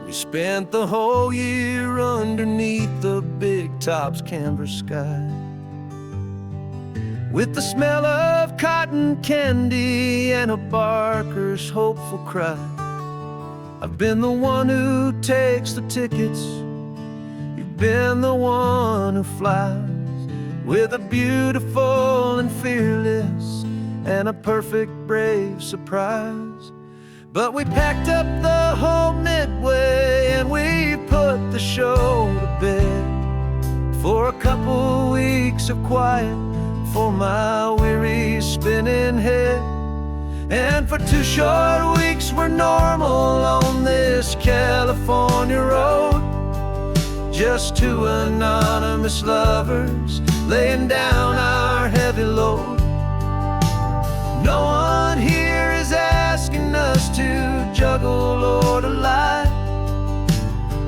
We spent the whole year underneath the big top's canvas sky, with the smell of cotton candy and a barker's hopeful cry. I've been the one who takes the tickets, you've been the one who flies, with a beautiful and fearless and a perfect brave surprise. But we packed up the whole Midway and we put the show to bed, for a couple weeks of quiet for my weary spinning head. And for 2 short weeks we're normal on this California road, just 2 anonymous lovers laying down our heavy load. No one here is asking us to juggle or to lie.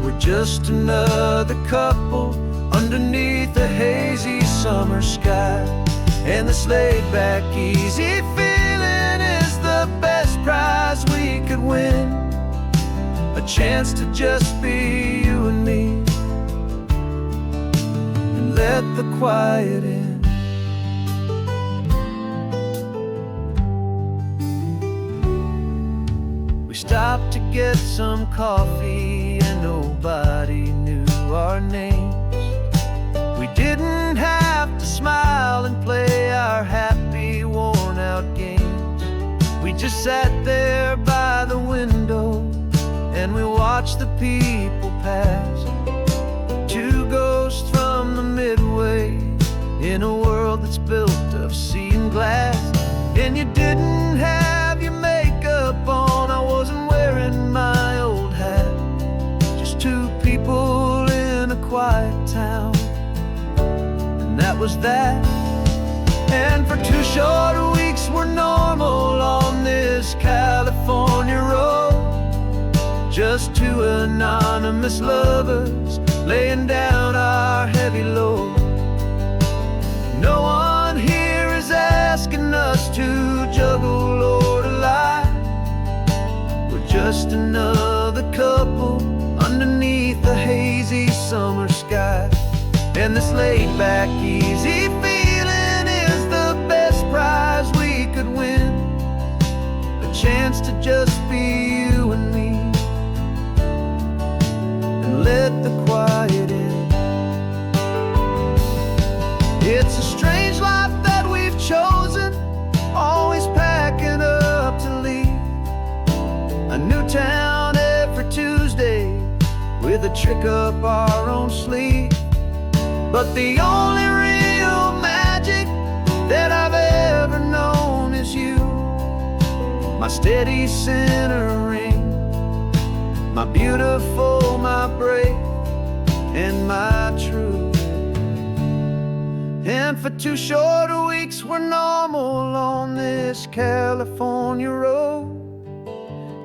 We're just another couple underneath a hazy summer sky. And this laid-back, easy feeling is the best prize we could win, a chance to just be you and me, and let the quiet in. We stopped to get some coffee and nobody knew our names. We didn't have to smile and play our happy, worn-out games. We just sat there by the window and we watched the people pass, 2 ghosts from the Midway in a world that's built of sea and glass. And you didn't have your makeup on, I wasn't wearing my old hat, just 2 people in a quiet town, and that was that. And for 2 short weeks we're normal on this California road, just 2 anonymous lovers laying down our heavy load. No one here is asking us to juggle or to lie. We're just another couple underneath the hazy summer sky. And this laid-back, easy feeling is the best prize we could win, a chance to just be you and me, and let the quiet in. It's a strange life that we've chosen, always packing up to leave a new town every Tuesday with a trick up our own sleeve. But the only real magic that I've ever known is you, my steady centering, my beautiful, my brave, and my true. And for 2 short weeks we're normal on this California road,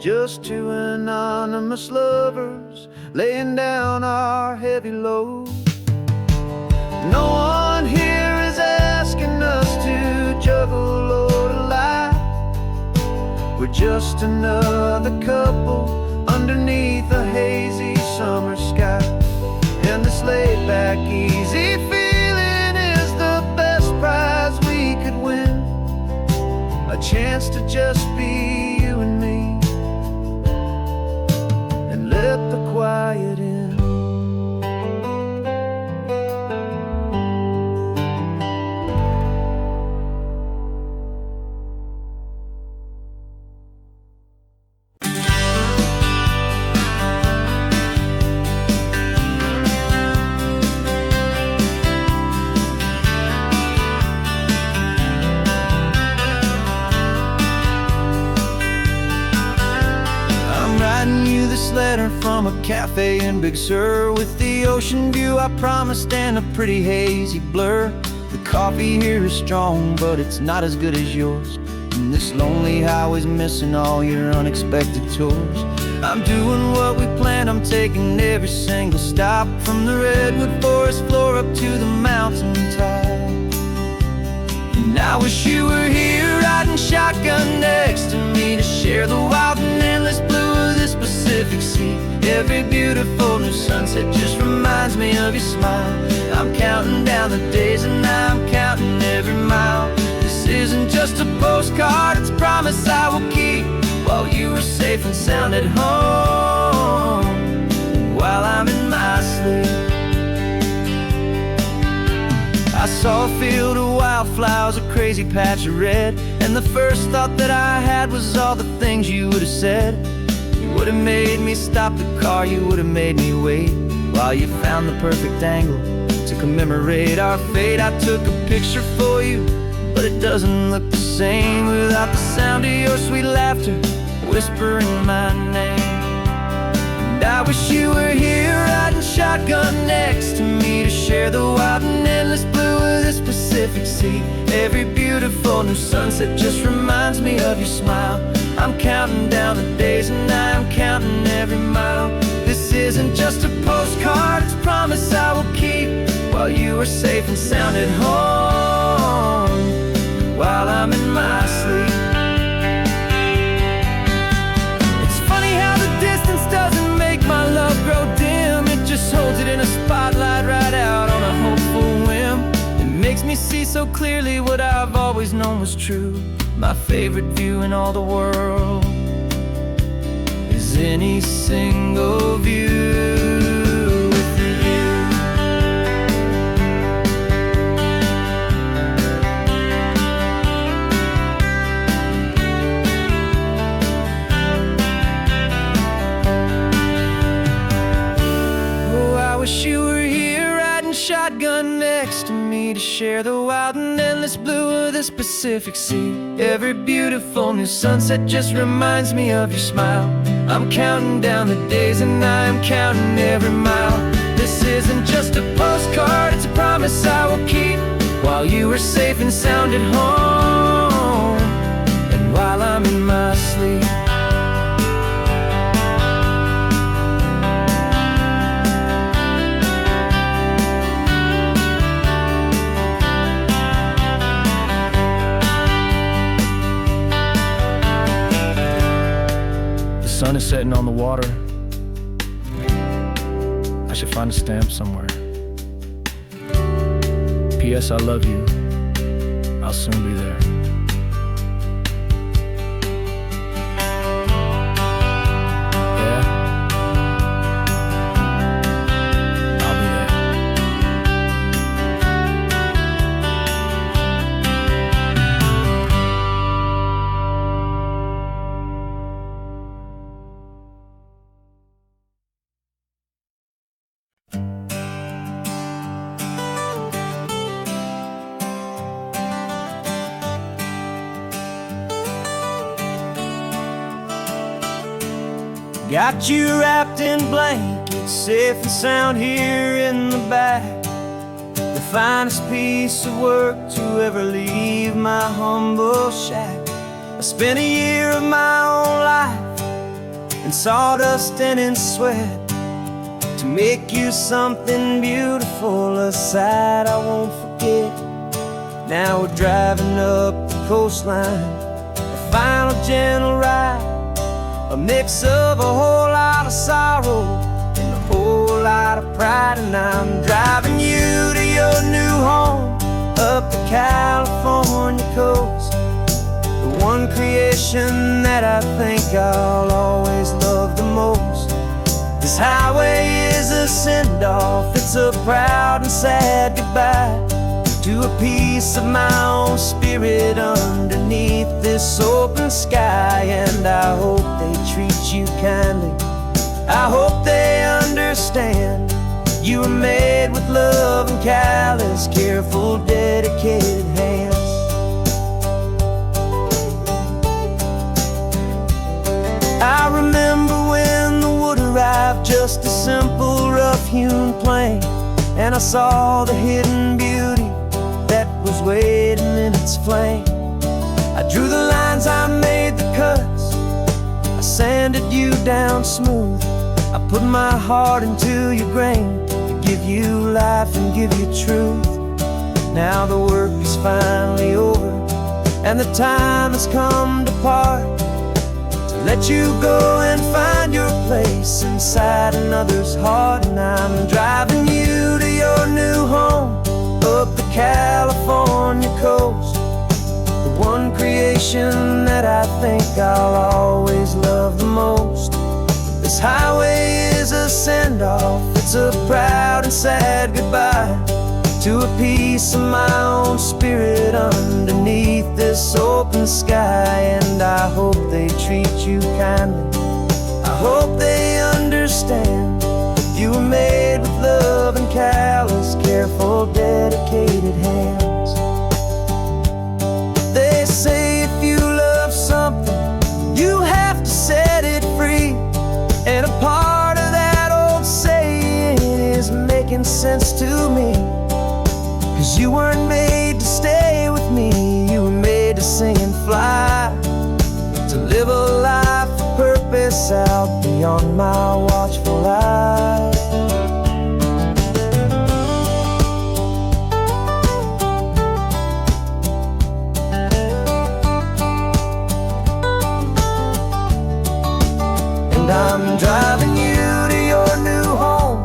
just 2 anonymous lovers laying down our heavy load. No one here is asking us to juggle or to lie. We're just another couple underneath a hazy summer sky. And this laid-back, easy feeling is the best prize we could win, a chance to just be you and me, and let the quiet in. Letter from a cafe in Big Sur, with the ocean view I promised and a pretty hazy blur. The coffee here is strong, but it's not as good as yours, and this lonely highway's missing all your unexpected tours. I'm doing what we planned, I'm taking every single stop, from the redwood forest floor up to the mountain top. And I wish you were here riding shotgun next to me, to share the wild and endless blue of this Pacific Sea. Every beautiful new sunset just reminds me of your smile. I'm counting down the days and I'm counting every mile. This isn't just a postcard, it's a promise I will keep, while you are safe and sound at home, while I'm in my sleep. I saw a field of wildflowers, a crazy patch of red, and the first thought that I had was all the things you would have said. You would have made me stop the car, you would have made me wait, while you found the perfect angle to commemorate our fate. I took a picture for you, but it doesn't look the same without the sound of your sweet laughter whispering my name. And I wish you were here riding shotgun next to me to share the wild and endless blue of this Pacific Sea. Every beautiful new sunset just reminds me of your smile. I'm counting down the days and I'm counting every mile. This isn't just a postcard, it's a promise I will keep, while you are safe and sound at home, while I'm in my sleep. It's funny how the distance doesn't make my love grow dim. It just holds it in a spotlight right out on a hopeful whim. It makes me see so clearly what I've always known was true. My favorite view in all the world is any single view with you. Oh, I wish you were here riding shotgun next to me to share the wild and endless blue of this Pacific Sea. Every beautiful new sunset just reminds me of your smile. I'm counting down the days and I'm counting every mile. This isn't just a postcard, it's a promise I will keep, while you are safe and sound at home, and while I'm in my sleep. The sun is setting on the water. I should find a stamp somewhere. P.S. I love you. I'll soon be there. Yeah? I'll be there. Got you wrapped in blankets, safe and sound here in the back. The finest piece of work to ever leave my humble shack. I spent a year of my own life in sawdust and in sweat to make you something beautiful, a sight I won't forget. Now we're driving up the coastline, a final gentle ride, a mix of a whole lot of sorrow and a whole lot of pride. And I'm driving you to your new home up the California coast, the one creation that I think I'll always love the most. This highway is a send-off, it's a proud and sad goodbye to a piece of my own spirit underneath this open sky. And I hope they treat you kindly, I hope they understand you were made with love and callous, careful, dedicated hands. I remember when the wood arrived, just a simple rough-hewn plank, and I saw the hidden beauty that was waiting in its flame. I drew the lines, I made the cuts, I sanded you down smooth. I put my heart into your grain to give you life and give you truth. Now the work is finally over and the time has come to part, to let you go and find your place peace inside another's heart. And I'm driving you to your new home up the California coast, the one creation that I think I'll always love the most. This highway is a send-off, it's a proud and sad goodbye to a piece of my own spirit underneath this open sky. And I hope they treat you kindly, I hope they understand you were made with love and callous, careful, dedicated hands. They say if you love something, you have to set it free. And a part of that old saying is making sense to me. 'Cause you weren't made to stay with me, you were made to sing and fly, to live a life of purpose out beyond my watchful eye. And I'm driving you to your new home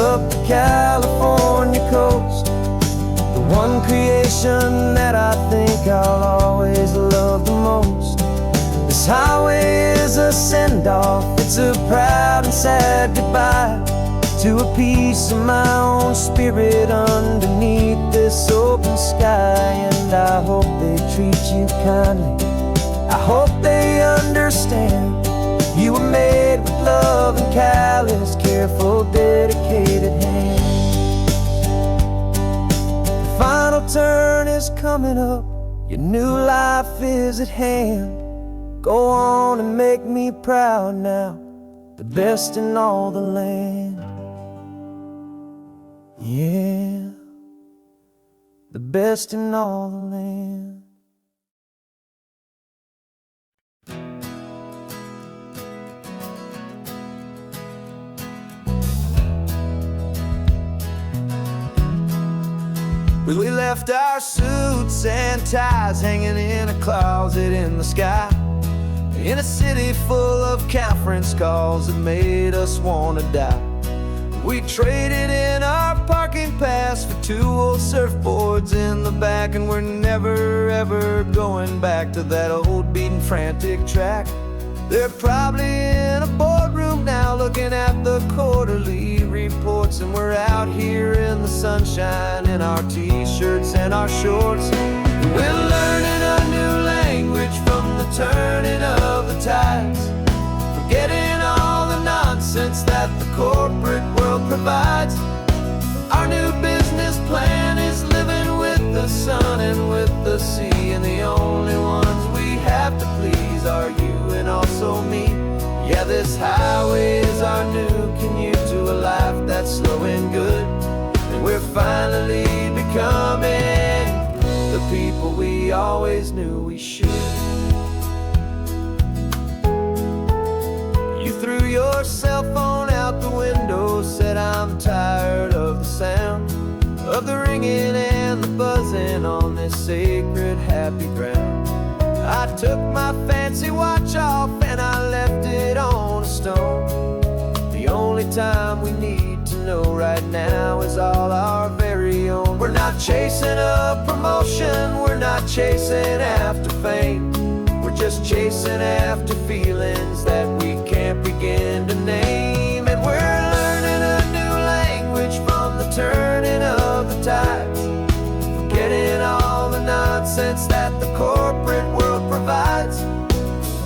up the California coast, the one creation that I think I'll always love the most. This highway is a send-off, it's a proud and sad goodbye to a piece of my own spirit underneath this open sky. And I hope they treat you kindly, I hope they understand you were made with love and callous, careful, dedicated hands. The final turn is coming up, your new life is at hand. Go on and make me proud now, the best in all the land. Yeah, the best in all the land. We left our suits and ties hanging in a closet in the sky, in a city full of conference calls that made us wanna die. We traded in our parking pass for 2 old surfboards in the back, and we're never ever going back to that old beaten frantic track. They're probably in a boardroom now looking at the quarterly reports, and we're out here in the sunshine in our t-shirts and our shorts. We're learning a new language from the turning of the tides, forgetting all the nonsense that the corporate world provides. Our new business plan is living with the sun and with the sea, and the only ones we have to please are you and also me. Yeah, this highway is our new commute to a life that's slow and good, and we're finally becoming the people we always knew we should. You threw your cell phone out the window, said I'm tired of the sound of the ringing and the buzzing on this sacred happy ground. I took my fancy watch off and I left it on a stone. The only time we need to know right now is all our very own. We're not chasing a promotion, we're not chasing after fame, we're just chasing after feelings that we can't begin to name. And we're learning a new language from the turning of the tides, forgetting all the nonsense that the corporate world provides.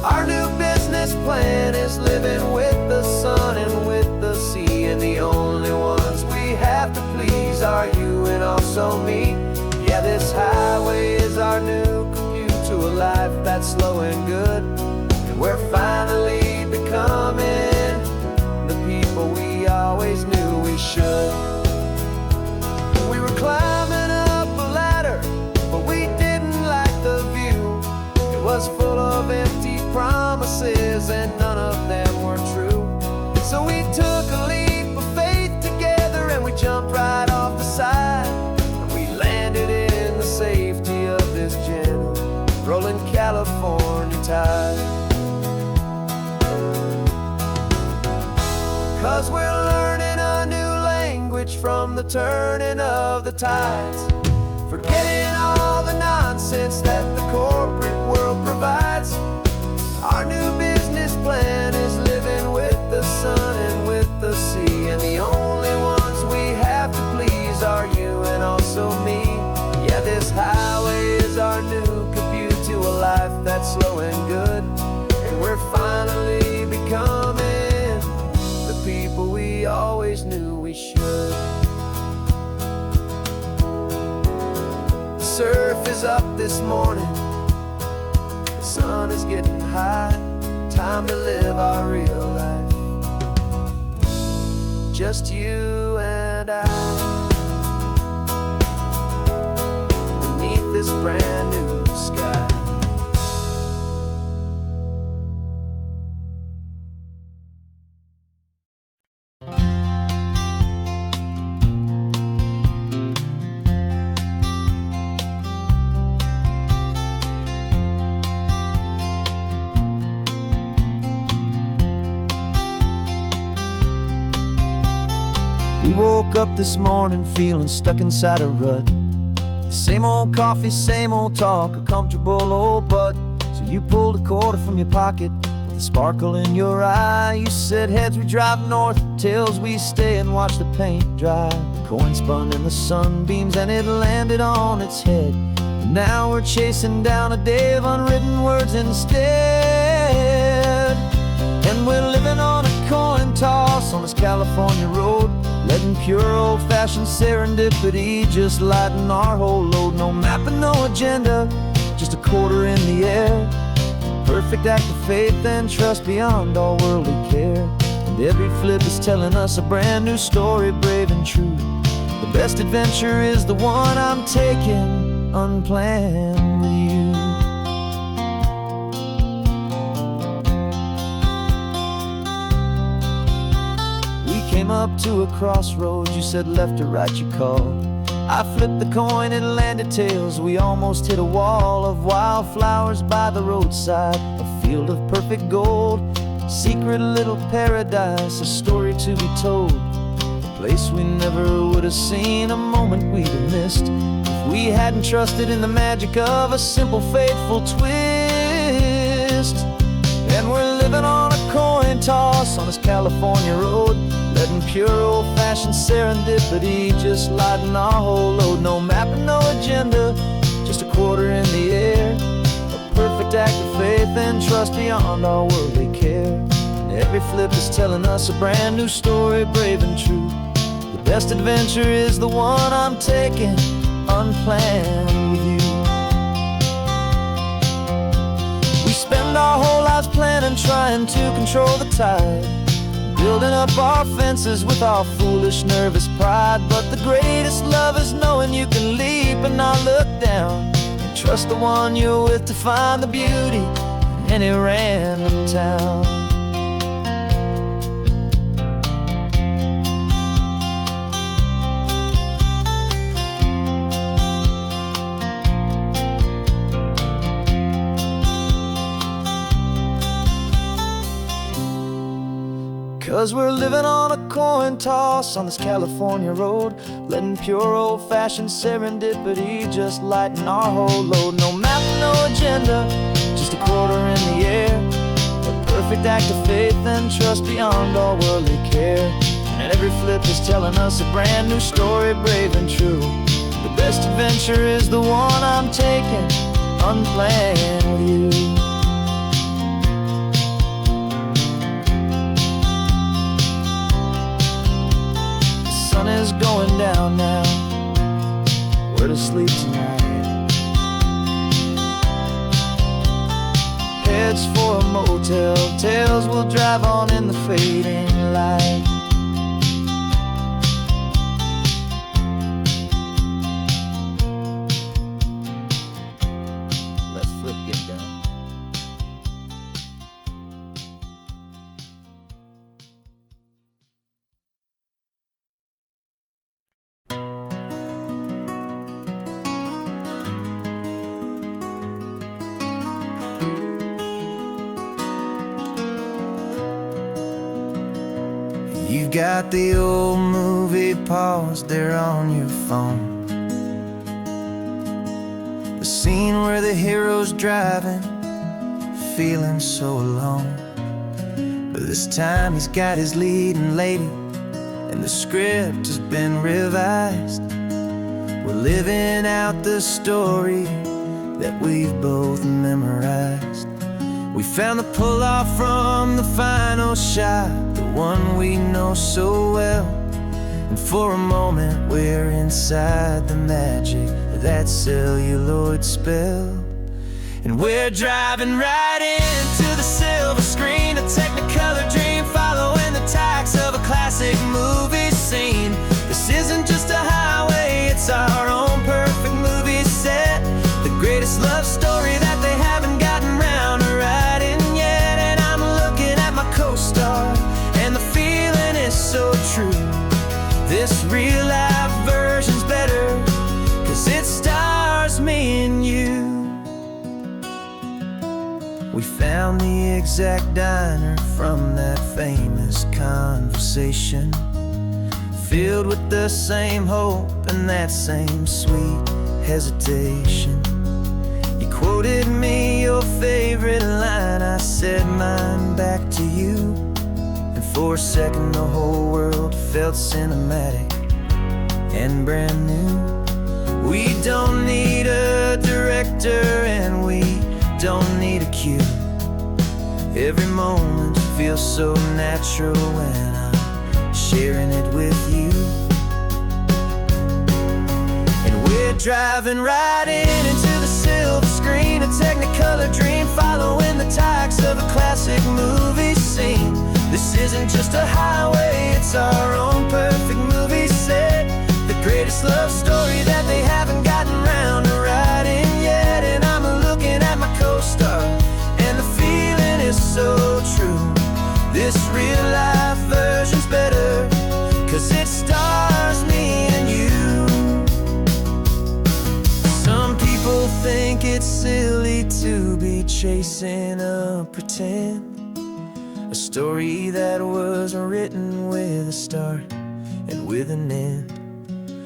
Our new business plan is living with the sun and with the sea, and the only ones we have to please are you and also me. Yeah, this highway is our new commute to a life that's slow and good, and we're finally becoming the people we always knew we should. We were climbing up a ladder, but we didn't like the view. It was full of empty promises and none of them were true. So we took a leap of faith together and we jumped right off the side, and we landed in the safety of this gentle rolling California tide. from the turning of the tides. Forgetting all the nonsense that the corporate world provides. Our new business plan is living with the sun and with the sea, and the only ones we have to please are you and also me. Yeah, this highway is our new commute to a life that's slow and good, and we're finally becoming the people we always knew we should. The surf is up this morning, the sun is getting high. Time to live our real life, just you and I, beneath this brand new sky. We woke up this morning feeling stuck inside a rut. Same old coffee, same old talk, a comfortable old butt. So you pulled a quarter from your pocket with a sparkle in your eye. You said heads we drive north, tails we stay and watch the paint dry. The coin spun in the sunbeams and it landed on its head. And now we're chasing down a day of unwritten words instead. And we're living on a coin toss on this California road, letting pure old-fashioned serendipity just lighten our whole load. No map and no agenda, just a quarter in the air. Perfect act of faith and trust beyond all worldly care. And every flip is telling us a brand new story, brave and true. The best adventure is the one I'm taking unplanned with you. Came up to a crossroads, you said left or right you called. I flipped the coin, it landed tails. We almost hit a wall of wildflowers by the roadside, a field of perfect gold, secret little paradise, a story to be told. A place we never would have seen, a moment we'd have missed if we hadn't trusted in the magic of a simple faithful twist. And we're living on a coin toss on this California road, letting pure old-fashioned serendipity just lighten our whole load. No map and no agenda, just a quarter in the air. A perfect act of faith and trust beyond our worldly care. And every flip is telling us a brand new story, brave and true. The best adventure is the one I'm taking unplanned with you. We spend our whole lives planning, trying to control the tide, building up our fences with our foolish, nervous pride. But the greatest love is knowing you can leap and not look down, and trust the one you're with to find the beauty in any random town. 'Cause we're living on a coin toss on this California road, letting pure old-fashioned serendipity just lighten our whole load. No map, no agenda, just a quarter in the air. A perfect act of faith and trust beyond all worldly care. And every flip is telling us a brand new story, brave and true. The best adventure is the one I'm taking unplanned with you. Sun is going down now, we're to sleep tonight. Heads for a motel, tails will drive on in the fading light. Let's flip get down. You've got the old movie paused there on your phone, the scene where the hero's driving, feeling so alone. But this time he's got his leading lady, and the script has been revised. We're living out the story that we've both memorized. We found the pull-off from the final shot, the one we know so well. And for a moment we're inside the magic of that celluloid spell. And we're driving right into the silver screen, a Technicolor dream, following the tacks of a classic movie scene. This isn't just a highway, it's our own perfect movie set, the greatest love story that they haven't gotten round to writing yet. And I'm looking at my co-star, and the feeling is so true. This real-life version's better, 'cause it stars me and you. We found the exact diner from that famous conversation, filled with the same hope and that same sweet hesitation. You quoted me your favorite line, I said mine back to you. And for a second the whole world felt cinematic and brand new. We don't need a director and we don't need a cue. Every moment feels so natural when I'm sharing it with you. And we're driving right into the silver screen, a Technicolor dream, following the tacks of a classic movie scene. This isn't just a highway, it's our own perfect movie set, the greatest love story that they haven't gotten round to writing yet. And I'm looking at my co-star, and the feeling is so true. This real-life version's better, 'cause it stars me and you. Some people think it's silly to be chasing a pretend, a story that was written with a start and with an end.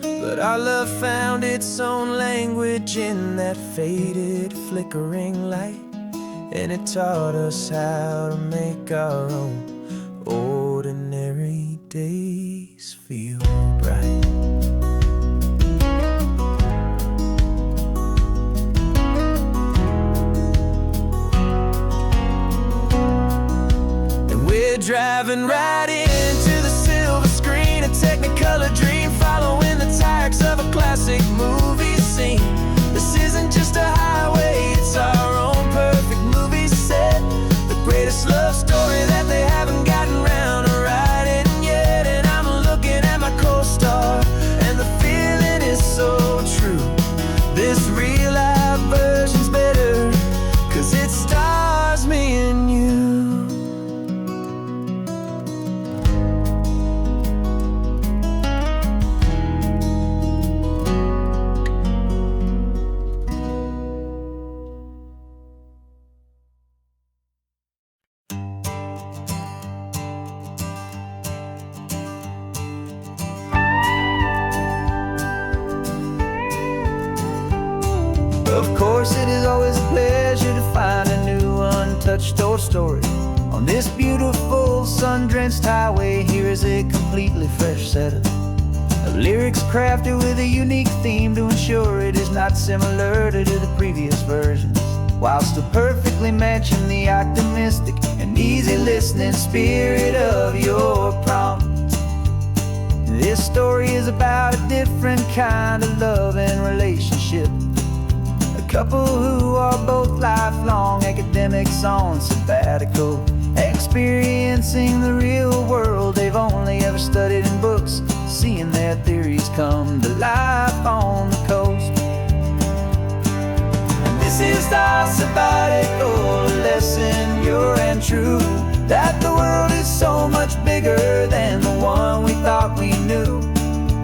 But our love found its own language in that faded, flickering light, and it taught us how to make our own ordinary days feel bright. And we're driving right into the silver screen, a Technicolor dream, following the tacks of a classic movie scene. This isn't just a highway, it's our own perfect movie set, the greatest love story that they haven't gotten round to writing yet. And I'm looking at my co-star, and the feeling is so true. This real-life version's better, 'cause it stars me and you. Of course, it is always a pleasure to find a new untouched old story. On this beautiful sun-drenched highway, here is a completely fresh set of lyrics crafted with a unique theme to ensure it is not similar to the previous versions, while still perfectly matching the optimistic and easy listening spirit of your prompt. This story is about a different kind of love and relationship, a couple who are both lifelong academics on sabbatical, experiencing the real world they've only ever studied in books, seeing their theories come to life on the coast. And this is our sabbatical lesson, pure and true, that the world is so much bigger than the one we thought we knew.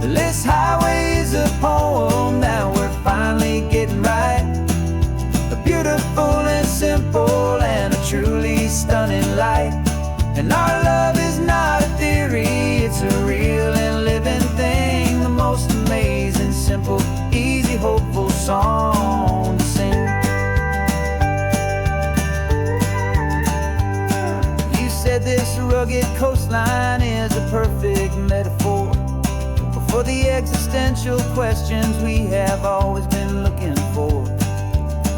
This highway is a poem that we're finally getting right, a beautiful and simple and a truly stunning light. And our love is not a theory, this rugged coastline is a perfect metaphor for the existential questions we have always been looking for.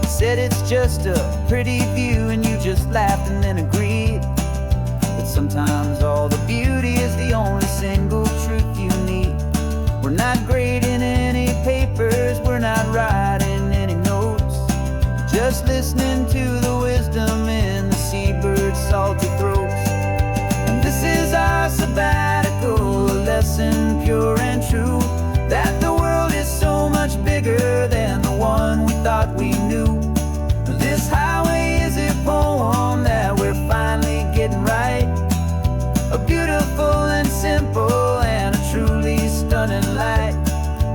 Said it's just a pretty view and you just laughed and then agreed. But sometimes all the beauty is the only single truth you need. We're not grading any papers, we're not writing any notes, just listening to the wisdom in the seabird's salty throats. And this is our sabbatical, a lesson pure and true, that the world is so much bigger than the one we thought we knew. This highway is a poem that we're finally getting right, a beautiful and simple and a truly stunning light.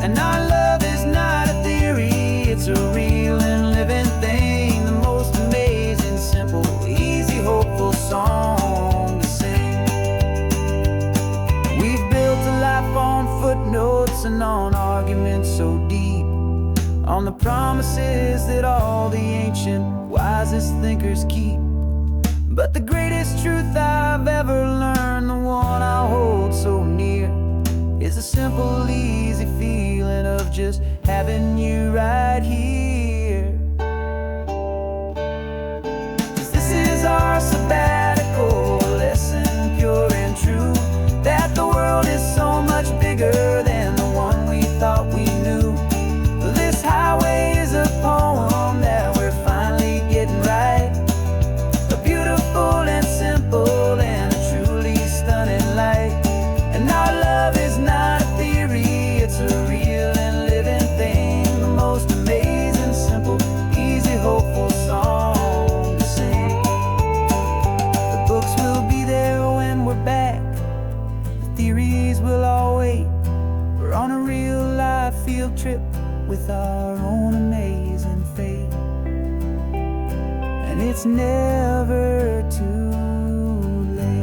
And our love is not a theory, it's a real and living thing, the most amazing, simple, easy, hopeful song to sing. We've built a life on footnotes and on arguments so deep, on the promises that all the ancient, wisest thinkers keep. But the greatest truth I've ever learned, the one I hold so near, is a simple, easy feeling of just having you right here. 'Cause this is our sabbatical, lesson pure and true, that the world is so much bigger than the one we thought we knew. This highway is a poem that we're finally getting right, a beautiful and simple and a truly stunning light. And our love is not a theory, it's a real and living thing, the most amazing, simple, easy, hopeful song to sing. The books will be there when we're back, the theories will all wait. We're on a real life field trip with our own amazing fate, and it's never too late.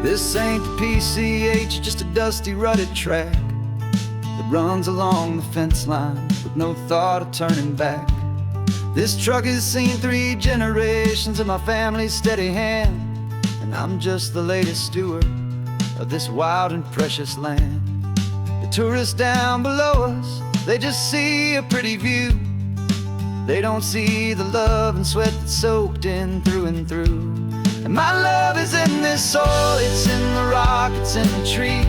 This ain't the PCH, just a dusty, rutted track that runs along the fence line with no thought of turning back. This truck has seen 3 generations of my family's steady hand, and I'm just the latest steward of this wild and precious land. The tourists down below us, they just see a pretty view. They don't see the love and sweat that's soaked in through and through. And my love is in this soil, it's in the rock, it's in the trees,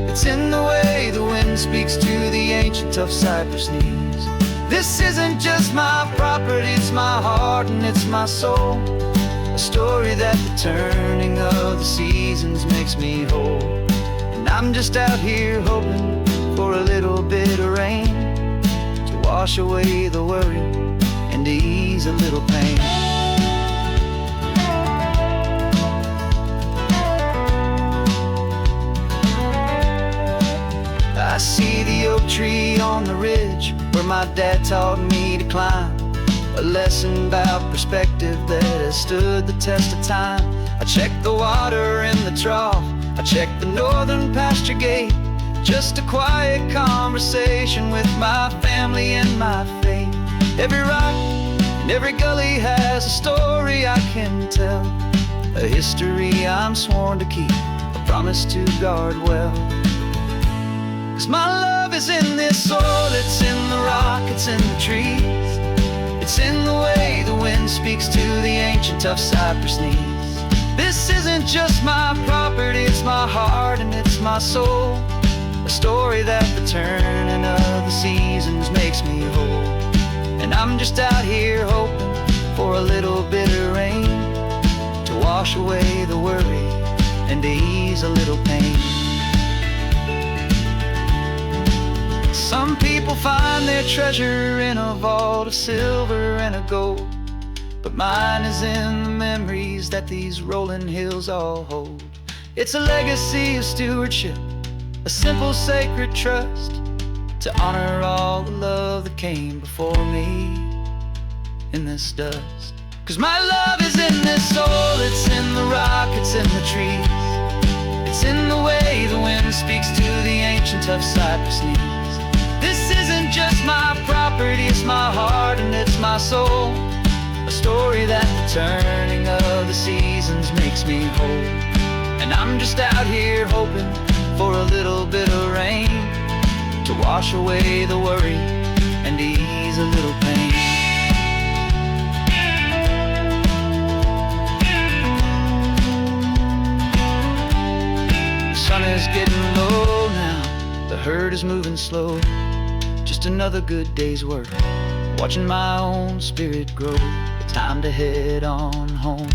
it's in the way the wind speaks to the ancient tough cypress knees. This isn't just my property, it's my heart and it's my soul, a story that the turning of the seasons makes me whole. And I'm just out here hoping for a little bit of rain to wash away the worry and to ease a little pain. I see the oak tree on the ridge where my dad taught me to climb, a lesson about perspective that has stood the test of time. I check the water in the trough, I check the northern pasture gate, just a quiet conversation with my family and my faith. Every rock and every gully has a story I can tell, a history I'm sworn to keep, a promise to guard well. 'Cause my love is in this soil, it's in the rock, it's in the trees, it's in the way the wind speaks to the ancient tough cypress knees. This isn't just my property, it's my heart and it's my soul, a story that the turning of the seasons makes me whole. And I'm just out here hoping for a little bit of rain to wash away the worry and to ease a little pain. Some people find their treasure in a vault of silver and of gold, but mine is in the memories that these rolling hills all hold. It's a legacy of stewardship, a simple sacred trust, to honor all the love that came before me in this dust. 'Cause my love is in this soul, it's in the rock, it's in the trees. It's in the way the wind speaks to the ancient tough cypress knees. This isn't just my property, it's my heart and it's my soul. A story that the turning of the seasons makes me whole. And I'm just out here hoping for a little bit of rain to wash away the worry and ease a little pain. The sun is getting low now, the herd is moving slow. Just another good day's work, watching my own spirit grow. Time to head on home.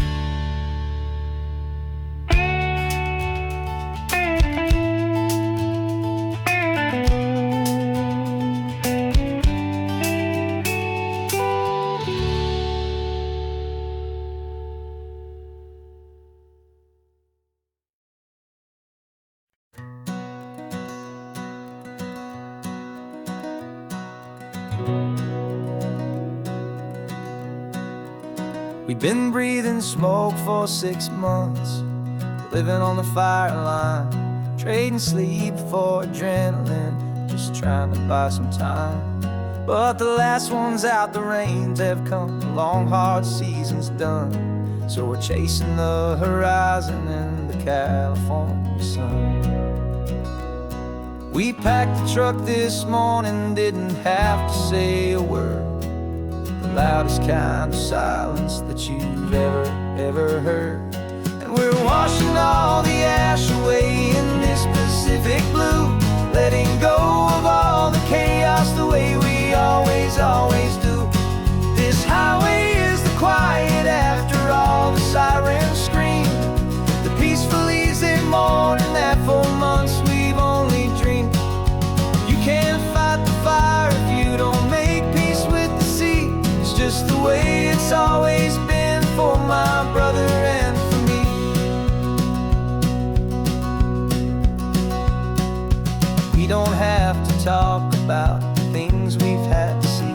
We've been breathing smoke for 6 months, living on the fire line, trading sleep for adrenaline, just trying to buy some time. But the last one's out, the rains have come, the long hard season's done. So we're chasing the horizon in the California sun. We packed the truck this morning, didn't have to say a word. The loudest kind of silence that you've ever heard. And we're washing all the ash away in this Pacific blue, letting go of all the chaos the way we always do. This highway is the quiet after all the sirens scream, the peaceful easy morning that for months we've only dreamed. You can't fight the fire if you don't make peace with the sea. It's just the way it's always been for my brother and for me. We don't have to talk about the things we've had to see,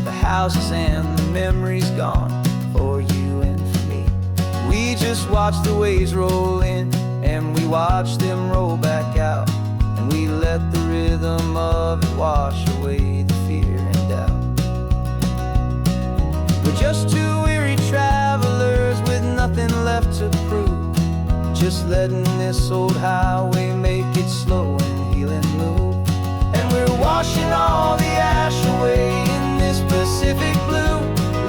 the houses and the memories gone for you and for me. We just watch the waves roll in and we watch them roll back out, and we let the rhythm of it wash away the fear and doubt. We're just two weary travelers with nothing left to prove, just letting this old highway make it slow and healing move. And we're washing all the ash away in this Pacific blue,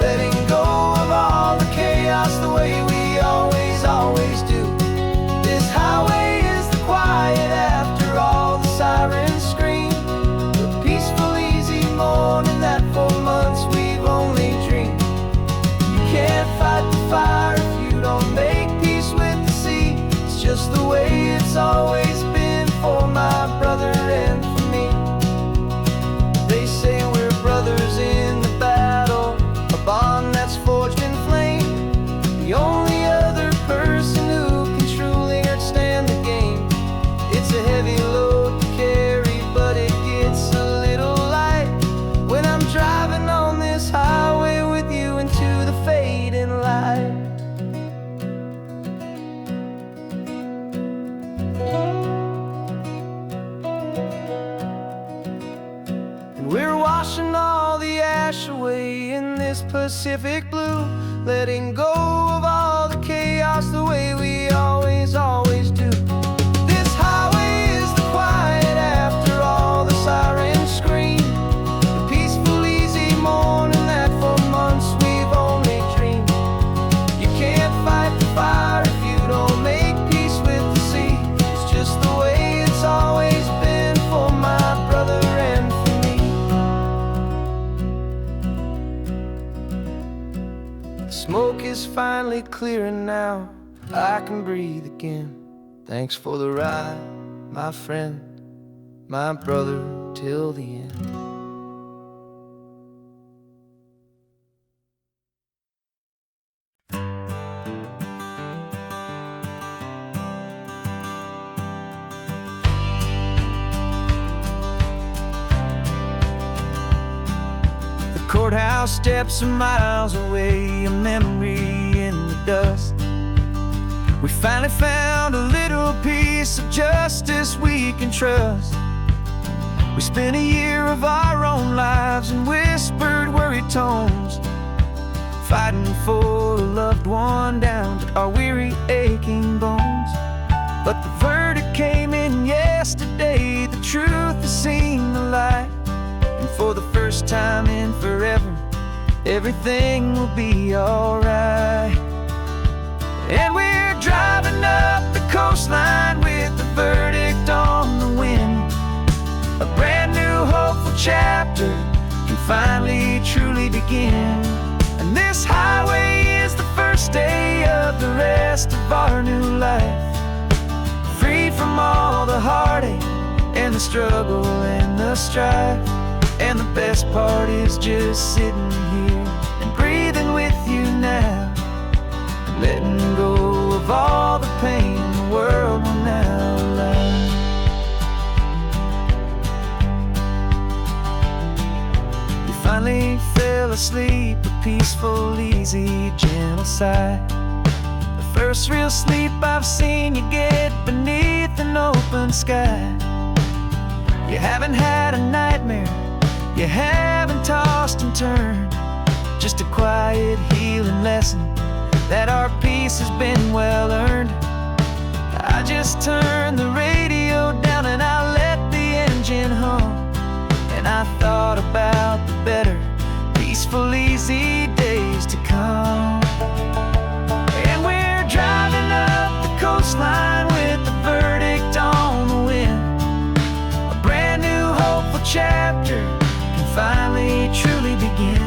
letting go of all the chaos the way we always do. This highway is the quiet after all the sirens scream, the peaceful easy morning that for months we've only dreamed. You can't fight the fire if you don't make peace with the sea. It's just the way it's always been for my brother and for me. They say we're brothers in the battle, a bond that's forged in flame. The only other person who can truly understand the game. It's a heavy load to carry, but it gets a little light when I'm driving on this highway with you into the fading light. And we're washing all the ash away in this Pacific blue, letting go of all the chaos the way we always do. This highway is the quiet after all the sirens scream, the peaceful easy morning that for months we've only dreamed. You can't fight the fire if you don't make peace with the sea. It's just the way it's always been for my brother and for me. The smoke is finally clearing now, I can breathe again. Thanks for the ride, my friend, my brother till the end. courthouse steps are miles away, a memory in the dust. We finally found a little piece of justice we can trust. We spent a year of our own lives in whispered, worried tones, fighting for a loved one down to our weary, aching bones. But the verdict came in yesterday, the truth has seen the light. And for the first time in forever, everything will be alright. And we're driving up the coastline with the verdict on the wind. A brand new hopeful chapter can finally truly begin. And this highway is the first day of the rest of our new life. Free from all the heartache and the struggle and the strife. And the best part is just sitting here and breathing with you now, letting go of all the pain the world will now allow. We finally fell asleep, a peaceful, easy, gentle sigh. The first real sleep I've seen you get beneath an open sky. You haven't had a nightmare, you haven't tossed and turned, just a quiet healing lesson that our peace has been well earned. I just turned the radio down and I let the engine hum, and I thought about the better, peaceful, easy days to come. And we're driving up the coastline with the verdict on the wind. A brand new hopeful chapter can finally truly begin.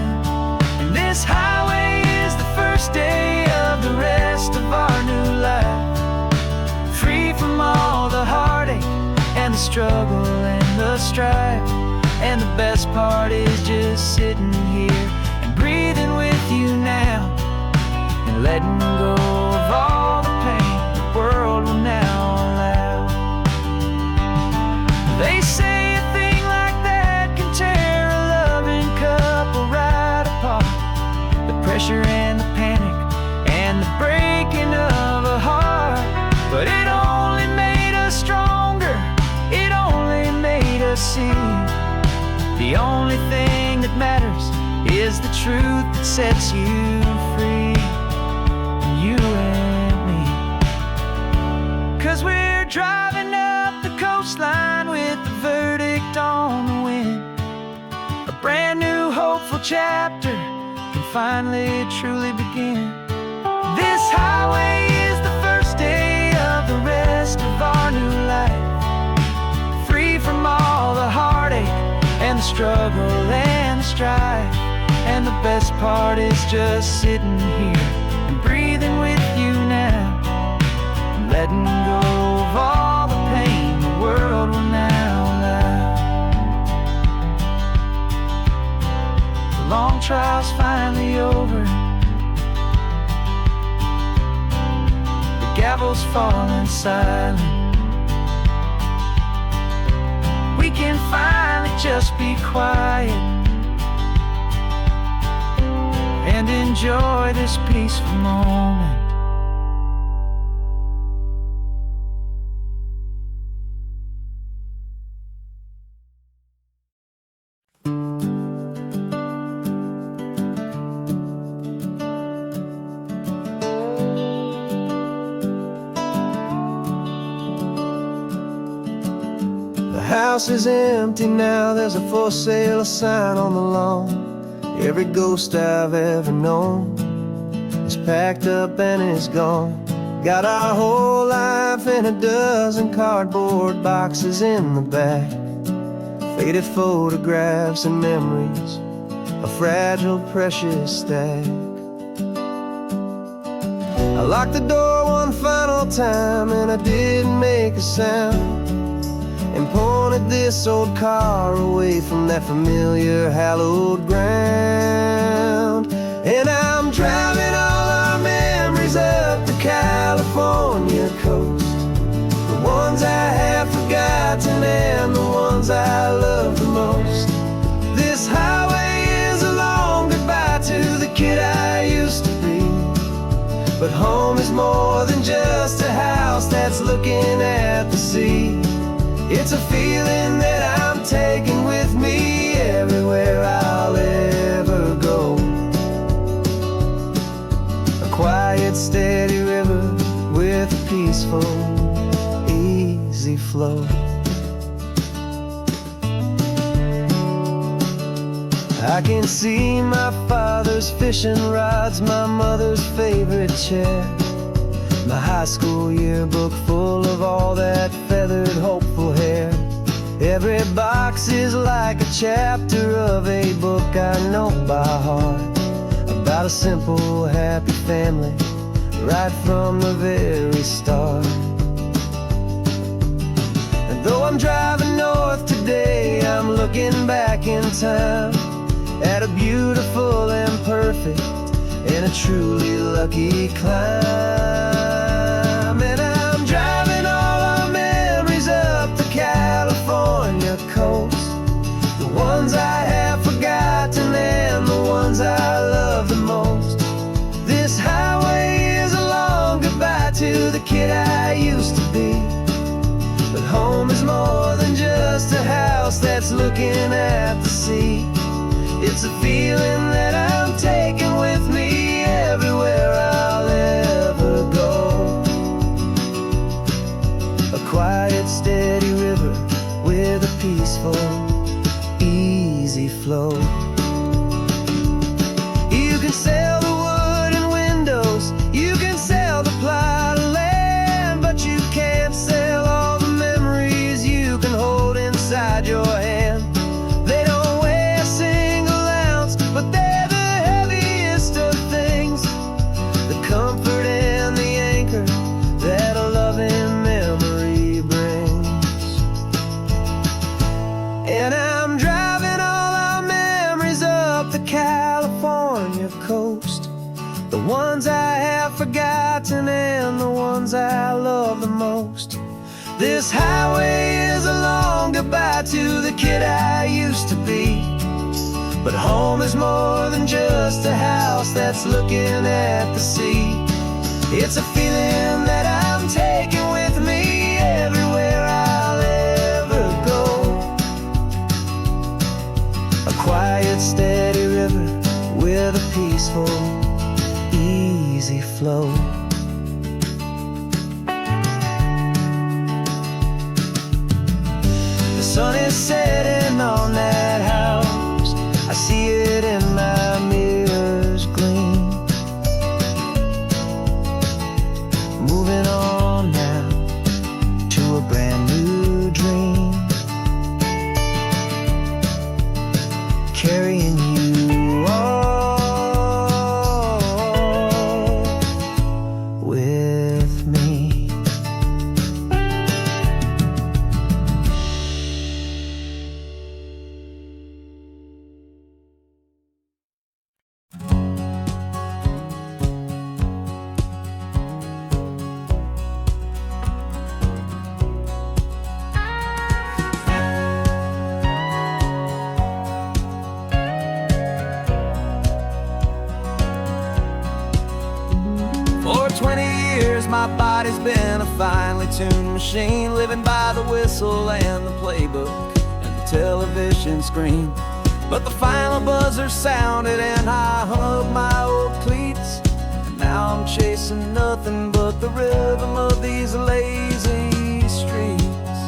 And this highway is the first day of the rest of our new life. Free from all the heartache and the struggle and the strife. And the best part is just sitting here and breathing with you now, and letting go of all the pain the world will now allow. They say a thing like that can tear a loving couple right apart. The pressure and the panic and the breaking of a heart. But it only made us stronger, it only made us see the only thing that matters is the truth that sets you free, you and me. 'Cause we're driving up the coastline with the verdict on the wind. A brand new hopeful chapter can finally truly begin. This highway is the first day of the rest of our new life. Free from all the heartache and the struggle and the strife. And the best part is just sitting here and breathing with you now, and letting go of all the pain the world will now allow. The long trial's finally over, the gavel's falling silent. We can finally just be quiet and enjoy this peaceful moment. The house is empty now, there's a for sale sign on the lawn. Every ghost I've ever known is packed up and is gone. Got our whole life in a dozen cardboard boxes in the back. Faded photographs and memories, a fragile, precious stack. I locked the door one final time and I didn't make a sound, and pointed this old car away from that familiar hallowed ground. And I'm driving all our memories up the California coast, the ones I have forgotten and the ones I love the most. This highway is a long looking at the sea. It's a feeling that I'm taking with me everywhere I'll ever go. A quiet, steady river with a peaceful, easy flow. I can see my father's fishing rods, my mother's favorite chair, my high school yearbook full of all that feathered, hopeful hair. Every box is like a chapter of a book I know by heart, about a simple, happy family, right from the very start. And though I'm driving north today, I'm looking back in time at a beautiful and perfect and a truly lucky climb. And I'm driving all our memories up the California coast, the ones I have forgotten and the ones I love the most. This highway is a long goodbye to the kid I used to be, but home is more than just a house that's looking at the sea. It's a feeling that I'm taking with me everywhere I'll ever go. A quiet, steady river with a peaceful, easy flow. You can sail the wooden windows, you can sail the plot of land, but you can't sail all the memories you can hold inside your hand. They don't weigh a single ounce, but they're the heaviest of things, the comfort and the anchor that a loving memory brings. And I'm driving all our memories up the California coast, the ones I have forgotten and the ones I love the most. This highway is a long goodbye to the kid I used to be, but home is more than just a house that's looking at the sea. It's a feeling that I'm taking with me everywhere I'll ever go. A quiet, steady river with a peaceful, easy flow. The sun is setting on that house, I see it in my mirror's gleam. Moving on now to a brand new dream, carrying you all with me. For 20 years my body's been a finely tuned machine, living by the whistle and the playbook and the television screen. But the final buzzer sounded and I hung up my old cleats, and now I'm chasing nothing but the rhythm of these lazy streets.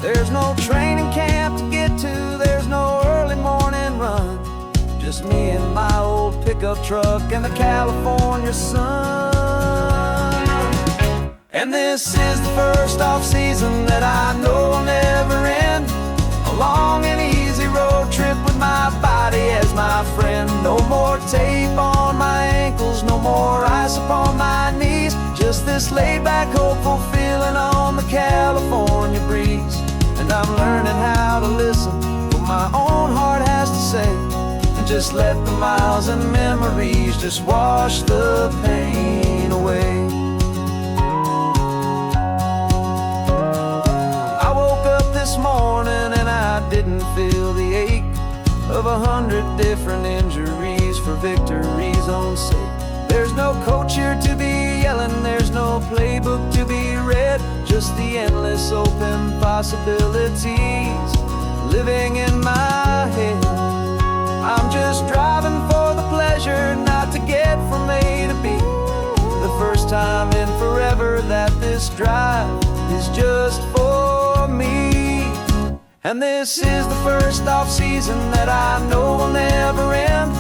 There's no training camp to get to, there's no early morning run, just me and my old pickup truck and the California sun. And this is the first off-season that I know will never end, a long and easy road trip with my body as my friend. No more tape on my ankles, no more ice upon my knees, just this laid-back, hopeful feeling on the California breeze. And I'm learning how to listen what my own heart has to say, and just let the miles and memories just wash the pain away. I woke up this morning and I didn't feel the ache of 100 different injuries for victory's own sake. There's no coach here to be yelling, there's no playbook to be read, just the endless open possibilities living in my head. I'm just driving for the pleasure, not to get from A to B. The first time in forever that this drive is just for me. And this is the first off-season that I know will never end.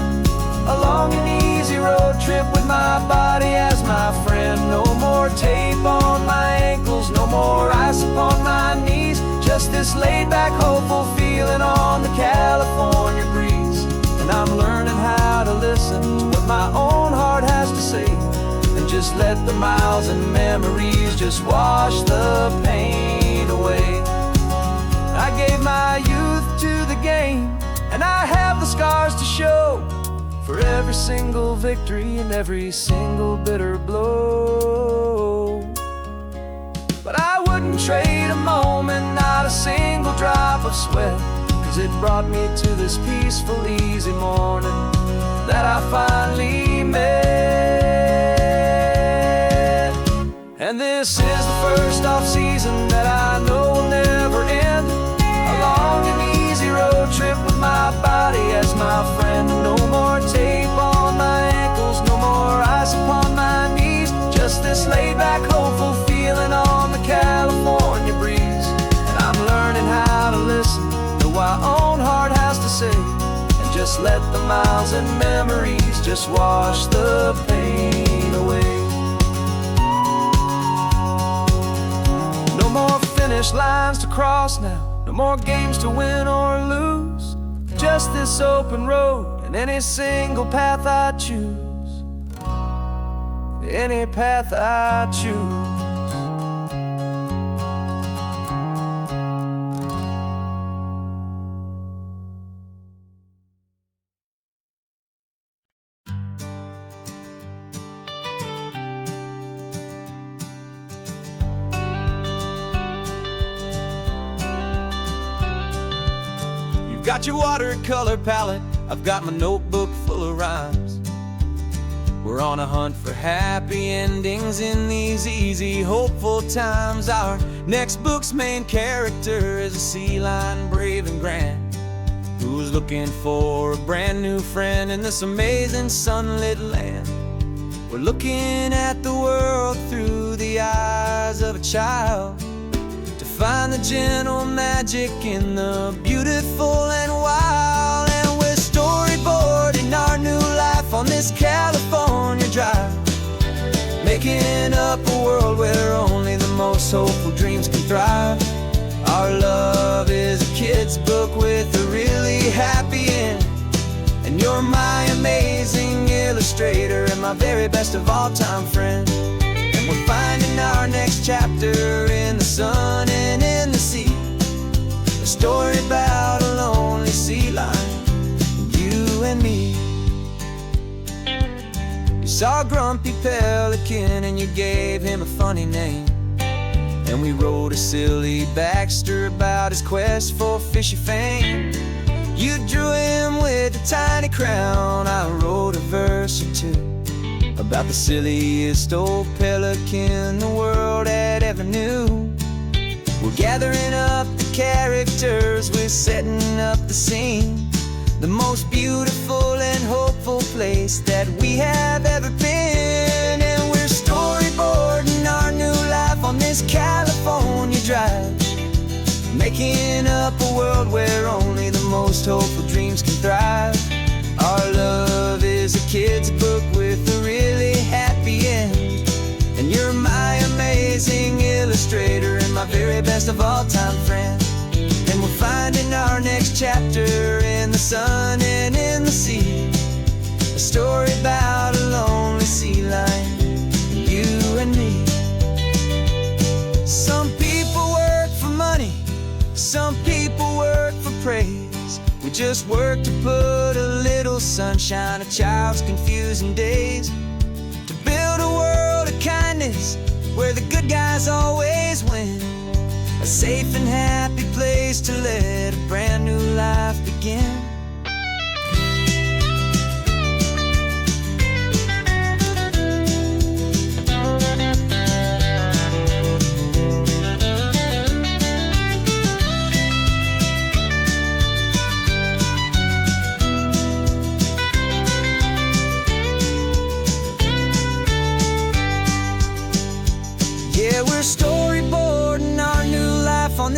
A long and easy road trip with my body as my friend. No more tape on my ankles, no more ice upon my knees. Just this laid-back, hopeful feeling on the California breeze. And I'm learning how to listen to what my own heart has to say, and just let the miles and memories just wash the pain away. I gave my youth to the game, and I have the scars to show for every single victory and every single bitter blow. But I wouldn't trade a moment, not a single drop of sweat, 'cause it brought me to this peaceful, easy morning that I finally met. And this is the first off-season that I know will never end. A long and easy road trip with my body as my friend. No more tape on my ankles, no more ice upon my knees. Just this laid-back, hopeful feeling on the California breeze. And I'm learning how to listen to what my own heart has to say, and just let the miles and memories just wash the pain away. No more finish lines to cross now, no more games to win or lose. Just this open road and any single path I choose. Any path I choose. Got your watercolor palette, I've got my notebook full of rhymes. We're on a hunt for happy endings in these easy, hopeful times. Our next book's main character is a sea lion, brave and grand, who's looking for a brand new friend in this amazing sunlit land. We're looking at the world through the eyes of a child, find the gentle magic in the beautiful and wild. And we're storyboarding our new life on this California drive, making up a world where only the most hopeful dreams can thrive. Our love is a kid's book with a really happy end, and you're my amazing illustrator and my very best of all-time friend. We're finding our next chapter in the sun and in the sea, a story about a lonely sea lion, you and me. You saw a grumpy pelican and you gave him a funny name, and we wrote a silly Baxter about his quest for fishy fame. You drew him with a tiny crown, I wrote a verse or two about the silliest old pelican the world had ever knew. We're gathering up the characters, we're setting up the scene, the most beautiful and hopeful place that we have ever been. And we're storyboarding our new life on this California drive, making up a world where only the most hopeful dreams can thrive. Our love is a kid's book with a really happy end, and you're my amazing illustrator and my very best of all-time friend. And we're finding our next chapter in the sun and in the sea, a story about a lonely sea lion, you and me. Some people work for money, some people work for praise. We just work to put a little sunshine in a child's confusing days, to build a world of kindness where the good guys always win, a safe and happy place to let a brand new life begin.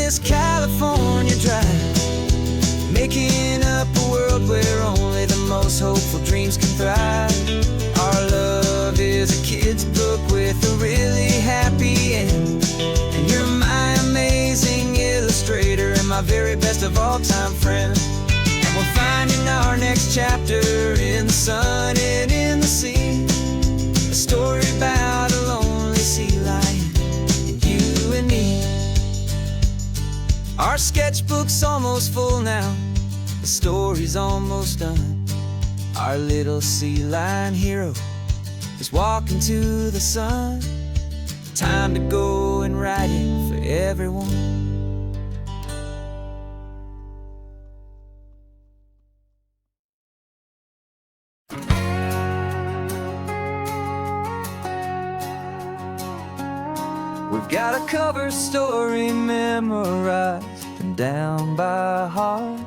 this California drive, making up a world where only the most hopeful dreams can thrive. Our love is a kid's book with a really happy end, and you're my amazing illustrator and my very best of all-time friend. And we're finding our next chapter in the sun and in the sea, a story about a lonely sea lion and you and me. Our sketchbook's almost full now, the story's almost done. Our little sea lion hero is walking to the sun. Time to go and write it for everyone. We've got a cover story memorized and down by heart.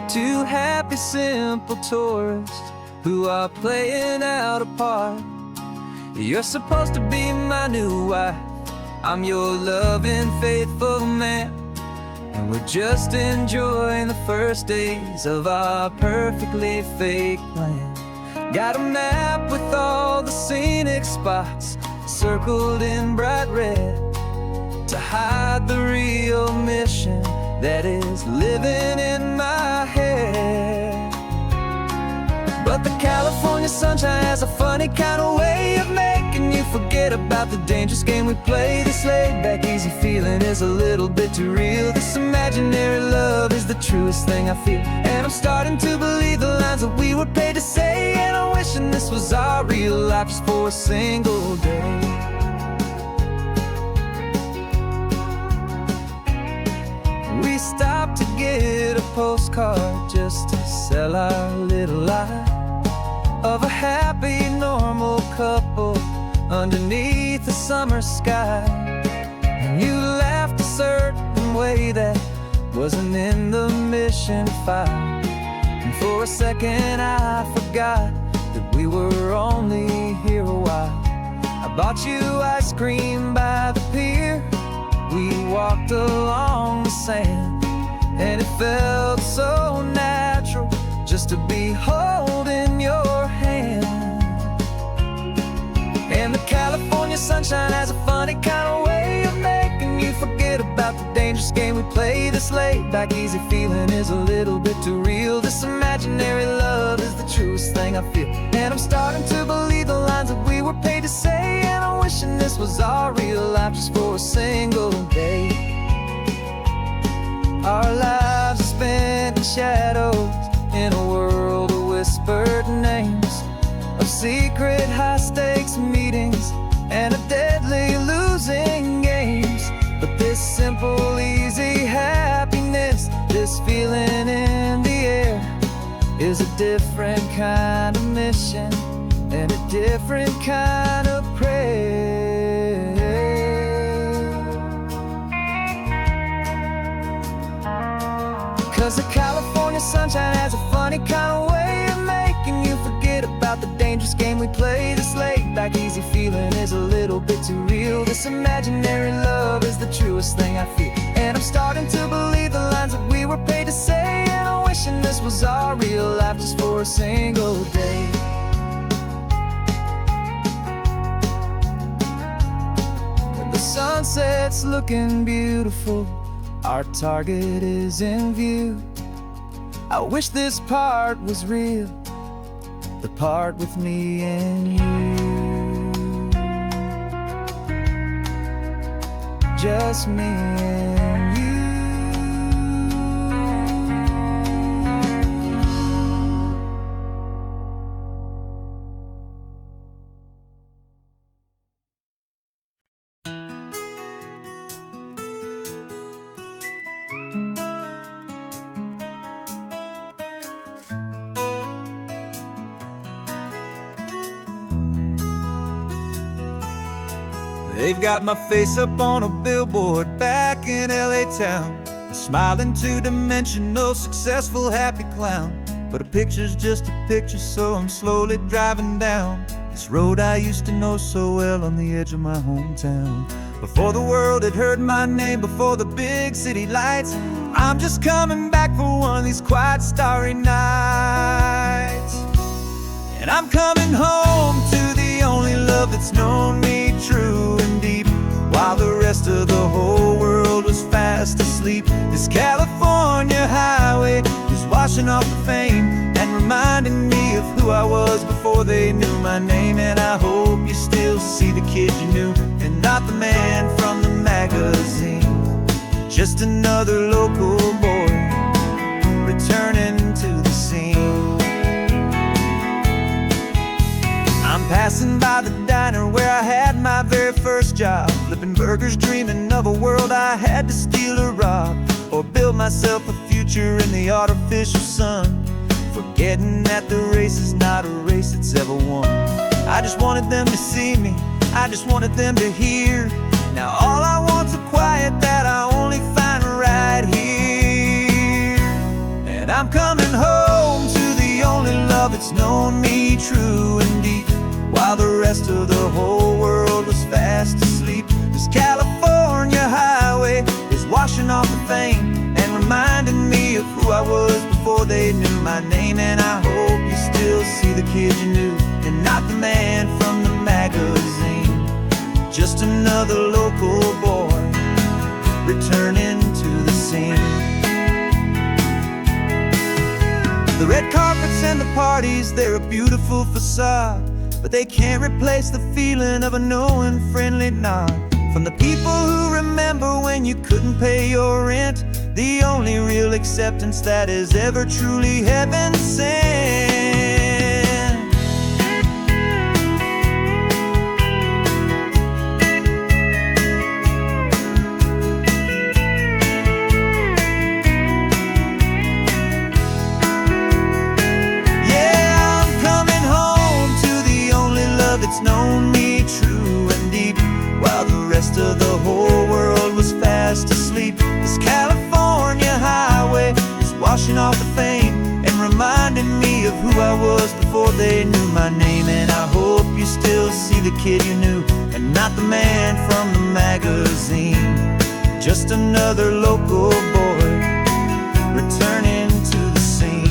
Two happy, simple tourists who are playing out a part. You're supposed to be my new wife, I'm your loving, faithful man, and we're just enjoying the first days of our perfectly fake plan. Got a map with all the scenic spots circled in bright red to hide the real mission that is living in my head. But the California sunshine has a funny kind of way of making you forget about the dangerous game we play. This laid-back, easy feeling is a little bit too real. This imaginary love is the truest thing I feel, and I'm starting to believe the lines that we were paid to say. And I'm wishing this was our real life just for a single day. We stopped to get a postcard just to sell our little lie of a happy, normal couple underneath the summer sky. And you laughed a certain way that wasn't in the mission file, and for a second I forgot that we were only here a while. I bought you ice cream by the pier, we walked along the sand, and it felt so natural just to be holding your hand. And the California sunshine has a funny kind of way of making you forget about the dangerous game we play. This laid-back, easy feeling is a little bit too real. This imaginary love is the truest thing I feel, and I'm starting to believe the lines that we were paid to say. And I'm wishing this was our real life just for a single day. Our lives are spent in shadows, in a world of whispered names, of secret high-stakes meetings and of deadly losing games. But this simple, easy happiness, this feeling in the air, is a different kind of mission and a different kind of prayer. 'Cause the California sunshine has a funny kind of way of making you forget about the dangerous game we play. This laid-back, easy feeling is a little bit too real. This imaginary love is the truest thing I feel, and I'm starting to believe the lines that we were paid to say. And I'm wishing this was our real life just for a single day. When the sunset's looking beautiful, our target is in view. I wish this part was real, the part with me and you. Just me and you. They've got my face up on a billboard back in LA town, a smiling two-dimensional, successful, happy clown. But a picture's just a picture, so I'm slowly driving down this road I used to know so well on the edge of my hometown. before the world had heard my name, before the big city lights. I'm just coming back for one of these quiet starry nights. And I'm coming home to the only love that's known me true and deep, while the rest of the whole world was fast asleep. This California highway is washing off the fame and reminding me of who I was before they knew my name. And I hope you still see the kid you knew, and not the man from the magazine. Just another local boy returning to the scene. I'm passing by the diner where I had my very first job, flipping burgers, dreaming of a world I had to steal or rob, or build myself a future in the artificial sun, forgetting that the race is not a race that's ever won. I just wanted them to see me, I just wanted them to hear. Now all I want's a quiet that I only find right here. And I'm coming home to the only love that's known me true and deep, while the rest of the whole world was fast asleep. This California highway is washing off the fame and reminding me of who I was before they knew my name. And I hope you still see the kid you knew, and not the man from the magazine. Just another local boy returning to the scene. The red carpets and the parties, they're a beautiful facade, but they can't replace the feeling of a knowing friendly nod from the people who remember when you couldn't pay your rent. The only real acceptance that is ever truly heaven sent. It's known me true and deep, while the rest of the whole world was fast asleep. This California highway is washing off the fame and reminding me of who I was before they knew my name. And I hope you still see the kid you knew, and not the man from the magazine. Just another local boy returning to the scene.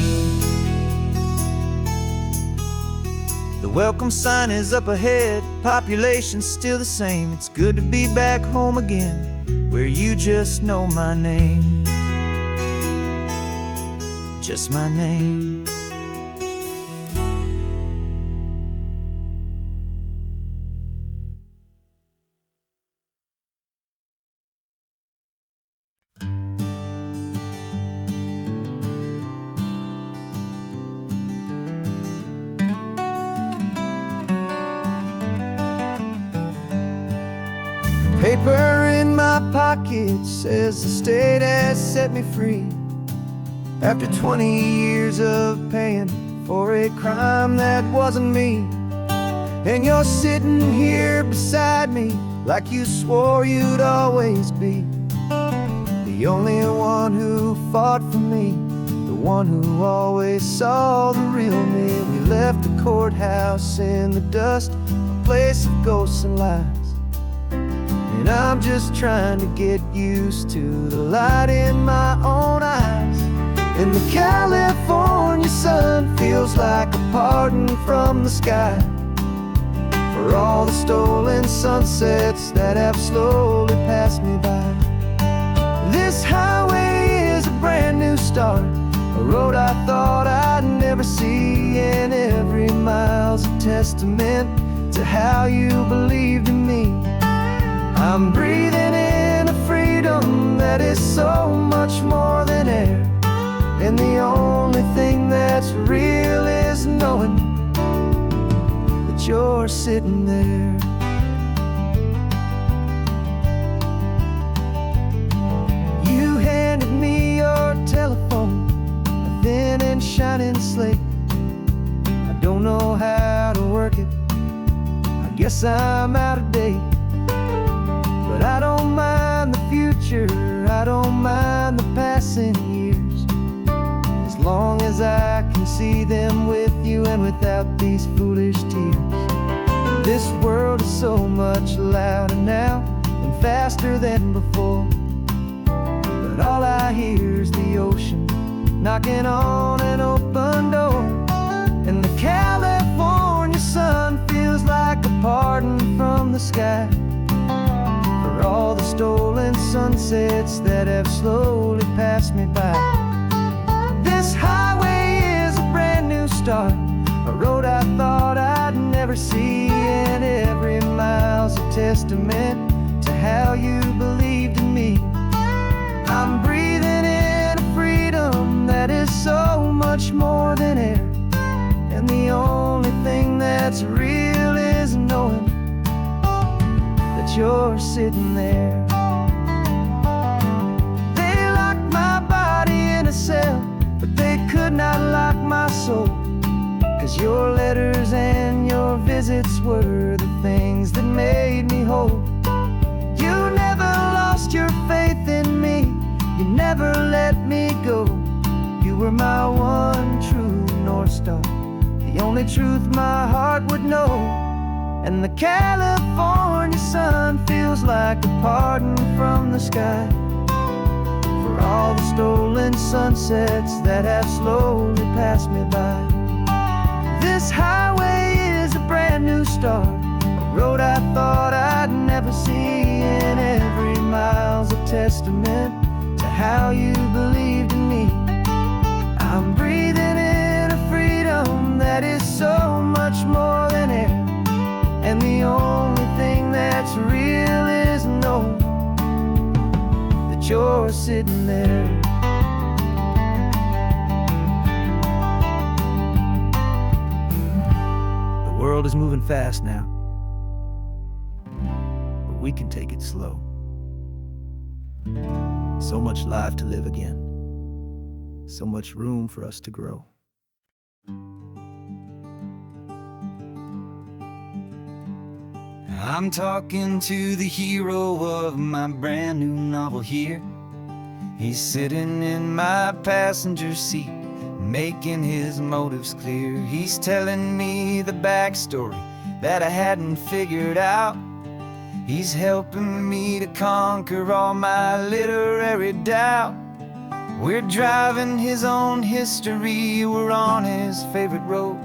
The welcome sign is up ahead, population's still the same. It's good to be back home again, where you just know my name. Just my name. Paper in my pocket says the state has set me free, after 20 years of paying for a crime that wasn't me. And you're sitting here beside me like you swore you'd always be, the only one who fought for me, the one who always saw the real me. We left the courthouse in the dust, a place of ghosts and lies. And I'm just trying to get used to the light in my own eyes. And the California sun feels like a pardon from the sky for all the stolen sunsets that have slowly passed me by. This highway is a brand new start, a road I thought I'd never see, and every mile's a testament to how you believed in me. I'm breathing in a freedom that is so much more than air, and the only thing that's real is knowing that you're sitting there. You handed me your telephone, a thin and shining slate. I don't know how to work it, I guess I'm out of date. But I don't mind the future, I don't mind the passing years, as long as I can see them with you and without these foolish tears. This world is so much louder now, and faster than before. But all I hear is the ocean knocking on an open door. And the California sun feels like a pardon from the sky for all the stolen sunsets that have slowly passed me by. This highway is a brand new start, a road I thought I'd never see, and every mile's a testament to how you believed in me. I'm breathing in a freedom that is so much more than air, and the only thing that's real is knowing that you're sitting there. They locked my body in a cell, but they could not lock my soul, 'cause your letters and your visits were the things that made me whole. You never lost your faith in me, you never let me go. You were my one true North Star, the only truth my heart would know. And the California sun feels like a pardon from the sky for all the stolen sunsets that have slowly passed me by. This highway is a brand new start, a road I thought I'd never see, and every mile's a testament to how you believed in me. I'm breathing in a freedom that is so much more than air, and the only thing that's real is knowing that you're sitting there. The world is moving fast now, but we can take it slow. So much life to live again, so much room for us to grow. I'm talking to the hero of my brand new novel here. He's sitting in my passenger seat, making his motives clear. He's telling me the backstory that I hadn't figured out. He's helping me to conquer all my literary doubt. We're driving his own history, we're on his favorite road,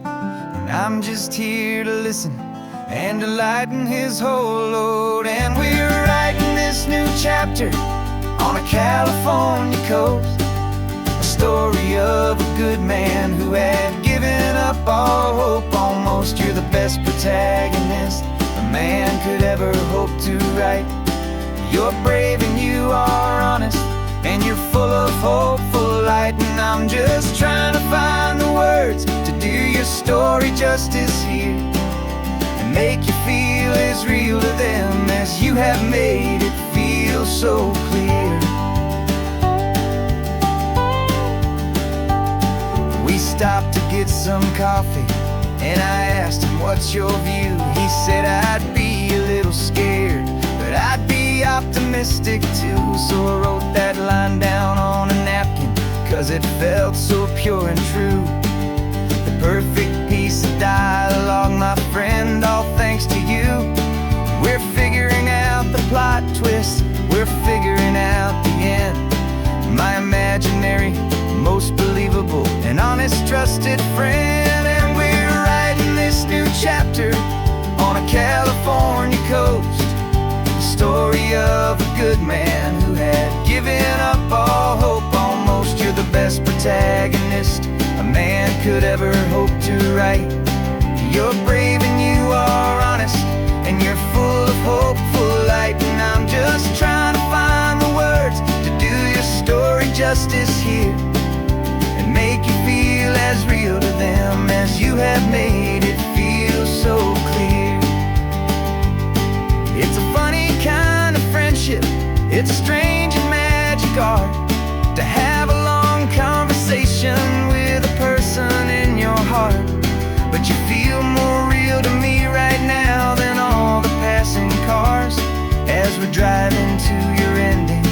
and I'm just here to listen and to lighten his whole load. And we're writing this new chapter on a California coast, a story of a good man who had given up all hope almost. You're the best protagonist a man could ever hope to write. You're brave and you are honest, and you're full of hopeful light. And I'm just trying to find the words to do your story justice here, and make you feel as real to them as you have made it feel so clear. We stopped to get some coffee, and I asked him, what's your view? He said, I'd be a little scared, but I'd be optimistic too. So I wrote that line down on a napkin, 'cause it felt so pure and true. The perfect piece of dialogue, my friend, all thanks to you. We're figuring out the plot twist, we're figuring out the end. My imaginary, most believable and honest trusted friend. And we're writing this new chapter on a California coast, the story of a good man who had given up all hope almost. You're the best protagonist a man could ever hope to write. You're brave and you are honest, and you're full of hopeful light. And I'm just trying to find the words to do your story justice here, and make you feel as real to them as you have made it feel so clear. It's a funny kind of friendship, it's strange and magic art to have a long conversation with a person in your heart. But you feel more real to me right now than all the passing cars, as we're driving to your ending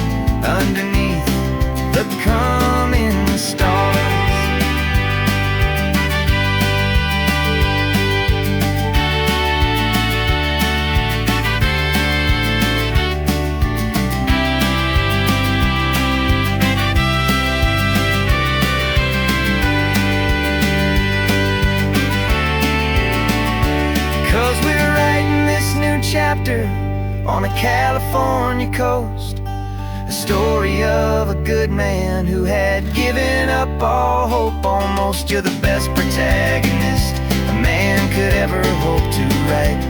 underneath the coming stars. chapter on a California coast. A story of a good man who had given up all hope almost. You're the best protagonist a man could ever hope to write.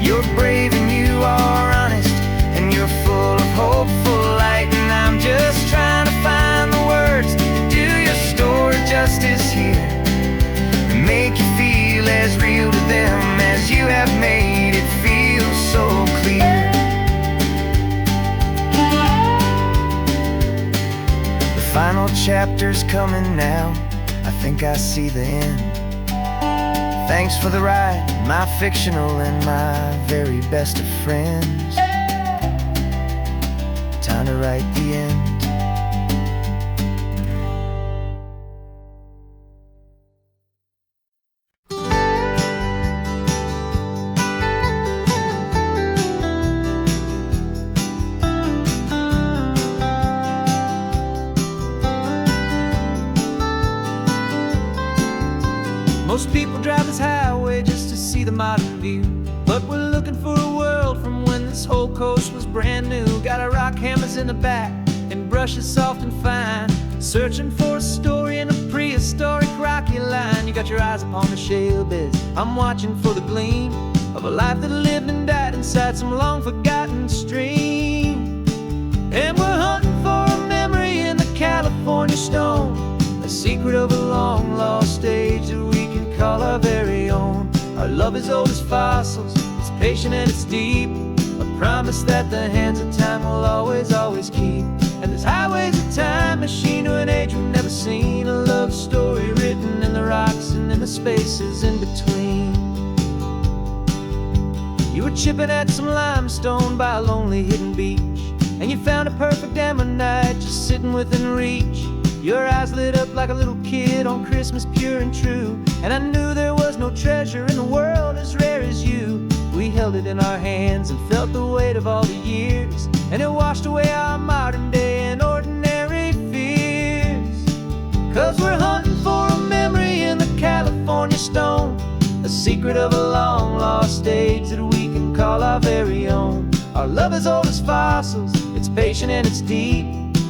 You're brave and you are honest, and you're full of hopeful light. And I'm just trying to find the words to do your story justice here, and make you feel as real to them as you have made it feel so clear. The final chapter's coming now, I think I see the end. Thanks for the ride, my fictional and my very best of friends. Time to write the end. Most people drive this highway just to see the modern view, but we're looking for a world from when this whole coast was brand new. Got our rock hammers in the back and brushes soft and fine, searching for a story in a prehistoric rocky line. You got your eyes upon the shale beds, I'm watching for the gleam of a life that lived and died inside some long forgotten stream. And we're hunting for a memory in the California stone, a secret of a long lost age that we can call our very own. Our love is old as fossils, it's patient and it's deep, a promise that the hands of time will always, always keep. And this highway's a time machine to an age we've never seen, a love story written in the rocks and in the spaces in between. You were chipping at some limestone by a lonely hidden beach, and you found a perfect ammonite just sitting within reach. Your eyes lit up like a little kid on Christmas, pure and true, and I knew there was no treasure in the world as rare as you. We held it in our hands and felt the weight of all the years, and it washed away our modern day and ordinary fears. 'Cause we're hunting for a memory in the California stone, a secret of a long lost age that we can call our very own. Our love is old as fossils, it's patient and it's deep,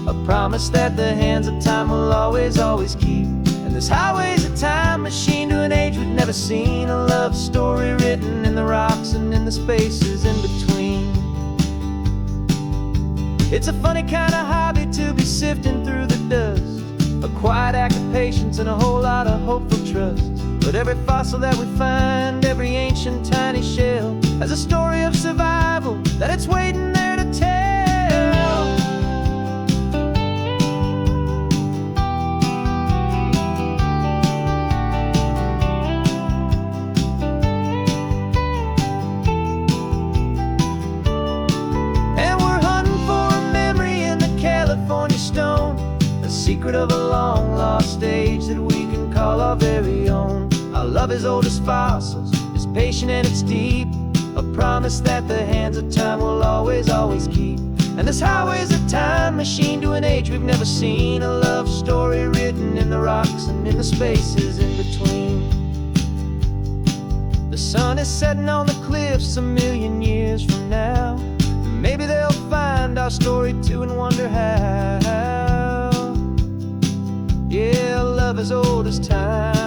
a promise that the hands of time will always, always keep. And this highway's a time machine to an age we've never seen, a love story written in the rocks and in the spaces in between. It's a funny kind of hobby to be sifting through the dust, a quiet act of patience and a whole lot of hopeful trust. But every fossil that we find, every ancient tiny shell, has a story of survival that it's waiting there to tell. Secret of a long lost age that we can call our very own. Our love is old as fossils, it's patient and it's deep, a promise that the hands of time will always, always keep. And this highway's a time machine to an age we've never seen, a love story written in the rocks and in the spaces in between. The sun is setting on the cliffs a million years from now, maybe they'll find our story too and wonder how. Yeah, love as old as time.